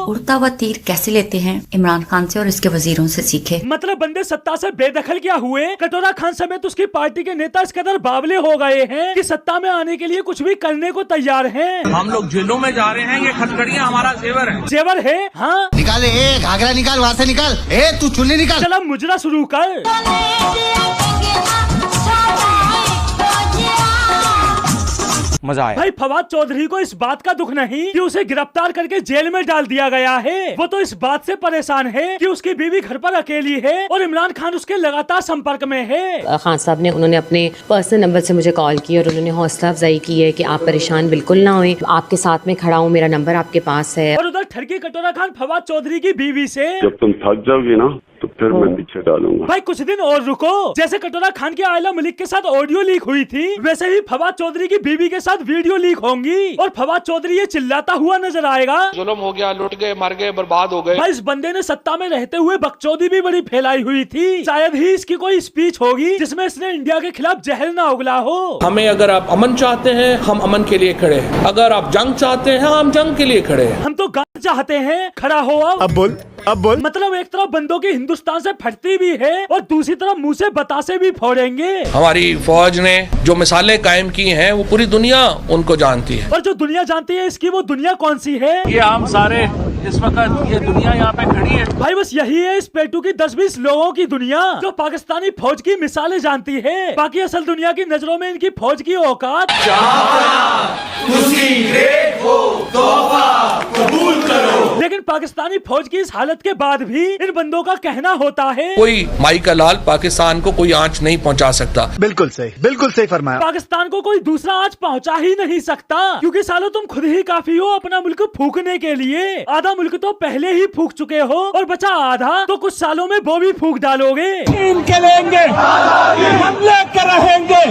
उड़ता हुआ तीर कैसे लेते हैं इमरान खान से और इसके वजीरों से सीखे। मतलब बंदे सत्ता से बेदखल क्या हुए, कटोरा खान समेत उसकी पार्टी के नेता इस कदर बावले हो गए हैं कि सत्ता में आने के लिए कुछ भी करने को तैयार हैं। हम लोग जेलों में जा रहे हैं, ये खटखड़ियाँ हमारा जेवर है। जेवर है, हाँ निकाले, घाघरा निकाल, वहाँ से निकाल, तू चुन्नी निकाल। चला मुजरा शुरू कर। मजा आया भाई फवाद चौधरी को इस बात का दुख नहीं कि उसे गिरफ्तार करके जेल में डाल दिया गया है, वो तो इस बात से परेशान है कि उसकी बीवी घर पर अकेली है और इमरान खान उसके लगातार संपर्क में है। खान साहब ने उन्होंने अपने पर्सनल नंबर से मुझे कॉल की और उन्होंने हौसला अफजाई की है कि आप परेशान बिल्कुल ना होए, आपके साथ में खड़ा हूँ, मेरा नंबर आपके पास है। और उधर ठरकी कटोरा खान फवाद चौधरी की बीवी से, जब तुम थक जाओगी ना तो फिर मैं पीछे डालूंगा। भाई कुछ दिन और रुको। जैसे कटोरा खान की आयला मलिक के साथ ऑडियो लीक हुई थी, वैसे ही फवाद चौधरी की बीवी के साथ वीडियो लीक होंगी और फवाद चौधरी ये चिल्लाता हुआ नजर आएगा, जुल्म हो गया, लुट गए, मर गए, बर्बाद हो गए। भाई इस बंदे ने सत्ता में रहते हुए बकचोदी भी बड़ी फैलाई हुई थी। शायद ही इसकी कोई स्पीच होगी जिसमें इसने इंडिया के खिलाफ जहर ना उगला हो। हमें अगर आप अमन चाहते हैं, हम अमन के लिए खड़े हैं। अगर आप जंग चाहते हैं, हम जंग के लिए खड़े हैं। हम तो गांव चाहते हैं, खड़ा हो अब बोल। मतलब एक तरफ बंदों की हिंदुस्तान से फटती भी है और दूसरी तरफ मुंह से बतासे भी फोड़ेंगे। हमारी फौज ने जो मिसालें कायम की हैं, वो पूरी दुनिया उनको जानती है। और जो दुनिया जानती है, इसकी वो दुनिया कौन सी है? ये हम सारे इस वक्त ये दुनिया यहाँ पे खड़ी है। भाई बस यही है इस पेटू की 10-20 लोगों की दुनिया जो पाकिस्तानी फौज की मिसालें जानती है। बाकी असल दुनिया की नजरों में इनकी फौज की औकात। लेकिन पाकिस्तानी फौज की इस हालत के बाद भी इन बंदों का कहना होता है, कोई माई का लाल पाकिस्तान को कोई आंच नहीं पहुंचा सकता। बिल्कुल सही फरमाया। पाकिस्तान को कोई दूसरा आज पहुंचा ही नहीं सकता, क्योंकि सालों तुम खुद ही काफी हो अपना मुल्क फूकने के लिए। आधा मुल्क तो पहले ही फूक चुके हो और बचा आधा तो कुछ सालों में वो भी फूक डालोगे। इनके लेंगे हमले कर रहेंगे।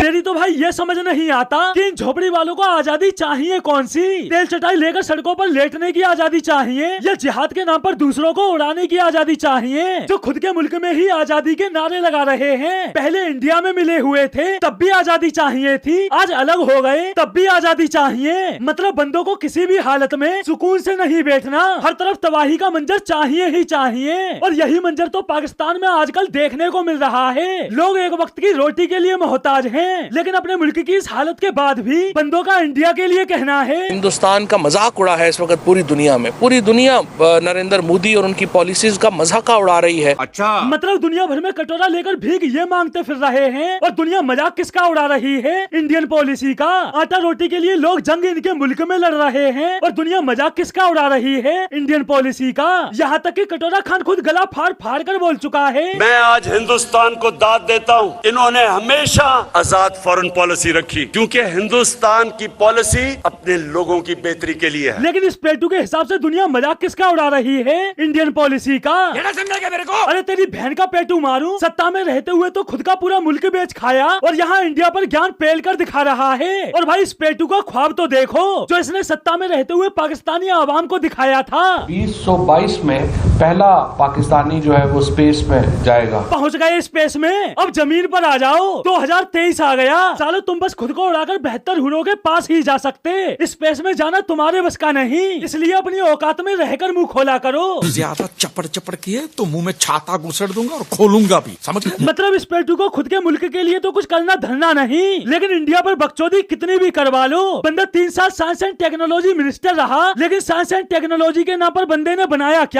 तेरी तो भाई ये समझ नहीं आता कि इन झोपड़ी वालों को आजादी चाहिए कौन सी? तेल चटाई लेकर सड़कों पर लेटने की आजादी चाहिए या जिहाद के नाम पर दूसरों को उड़ाने की आजादी चाहिए? जो खुद के मुल्क में ही आजादी के नारे लगा रहे हैं, पहले इंडिया में मिले हुए थे तब भी आजादी चाहिए थी, आज अलग हो गए तब भी आजादी चाहिए। मतलब बंदों को किसी भी हालत में सुकून से नहीं बैठना, हर तरफ तबाही का मंजर चाहिए ही चाहिए। और यही मंजर तो पाकिस्तान में आजकल देखने को मिल रहा है। लोग एक वक्त की रोटी के लिए मोहताज हैं, लेकिन अपने मुल्क की इस हालत के बाद भी बंदों का इंडिया के लिए कहना है। हिंदुस्तान का मजाक उड़ा है इस वक्त पूरी दुनिया में। पूरी दुनिया नरेंद्र मोदी और उनकी पॉलिसीज का मजाक उड़ा रही है। अच्छा, मतलब दुनिया भर में कटोरा लेकर भीख ये मांगते फिर रहे हैं और दुनिया मजाक किसका उड़ा रही है? इंडियन पॉलिसी का। आटा रोटी के लिए लोग जंग इनके मुल्क में लड़ रहे हैं और दुनिया मजाक किसका उड़ा रही है? इंडियन पॉलिसी का। यहाँ तक कि कटोरा खान खुद गला फाड़ फाड़ कर बोल चुका है, मैं आज हिंदुस्तान को दाद देता हूँ, इन्होंने हमेशा आजाद फॉरेन पॉलिसी रखी, क्योंकि हिंदुस्तान की पॉलिसी अपने लोगों की बेहतरी के लिए है। लेकिन इस पेटू के हिसाब से दुनिया मजाक किसका उड़ा रही है? इंडियन पॉलिसी का। समझा मेरे को? अरे तेरी बहन का पेटू मारूं, सत्ता में रहते हुए तो खुद का पूरा मुल्क बेच खाया और यहाँ इंडिया पर ज्ञान पेल कर दिखा रहा है। और भाई इस पेटू का ख्वाब तो देखो जो इसने सत्ता में रहते हुए पाकिस्तानी आवाम को दिखाया था। 2022 में पहला पाकिस्तानी जो है वो स्पेस में जाएगा। पहुँच गए स्पेस में, अब जमीन पर आ जाओ। 2023 आ गया, सालो तुम बस खुद को उड़ाकर 72 हुरों के पास ही जा सकते। स्पेस में जाना तुम्हारे बस का नहीं, इसलिए अपनी औकात में रहकर मुंह खोला करो। ज्यादा चपड़ चपड़ किए तो मुंह में छाता घुसड़ दूंगा और खोलूंगा भी, समझ गए? मतलब इस पेटू को खुद के मुल्क के लिए तो कुछ करना धरना नहीं, लेकिन इंडिया पर बकचोदी कितनी भी करवा लो। बंदा 3 साल साइंस एंड टेक्नोलॉजी मिनिस्टर रहा, लेकिन साइंस एंड टेक्नोलॉजी के नाम पर बंदे ने बनाया क्या?